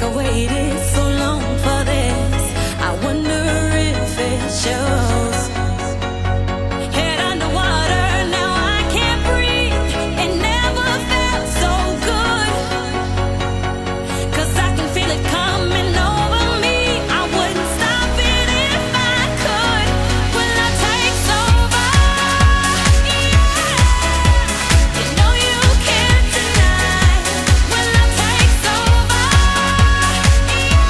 like I waited so long for this. I wonder if it shows. Head underwater, now I can't breathe. It never felt so good. 'Cause I can feel it coming over me. I wouldn't stop it if I could. When love takes over, yeah. You know you can't deny. When love takes over, yeah.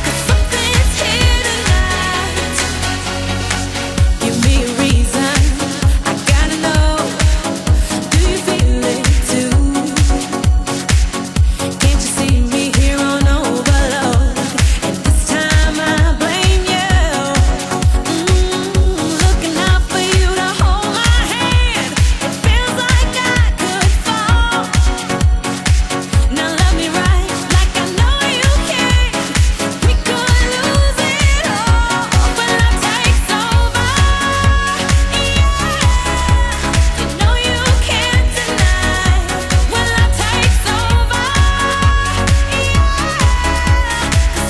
'Cause something's here tonight. Give me a reason, I gotta know. Do you feel it too? Can't you see me here on overload? And this time I blame you. Looking out for you to hold my hand. It feels like I could fall. Now love me right, like I know you can. We could lose it all. When love takes over, yeah. You know you can't deny. When love takes over, yeah.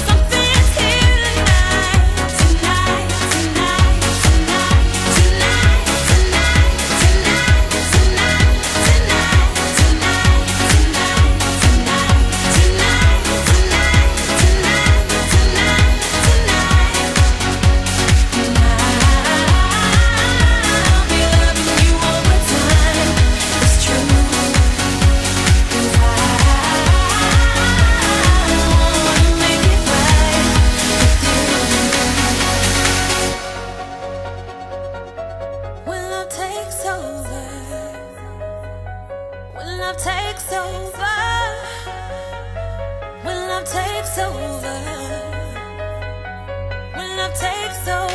Something's here tonight, tonight, tonight, tonight, tonight, tonight, tonight, tonight, tonight, tonight, I'll be loving you all the time. It's true. 'Cause I wanna make it right with you. When love takes over, when love takes over, when love takes over, when love takes over.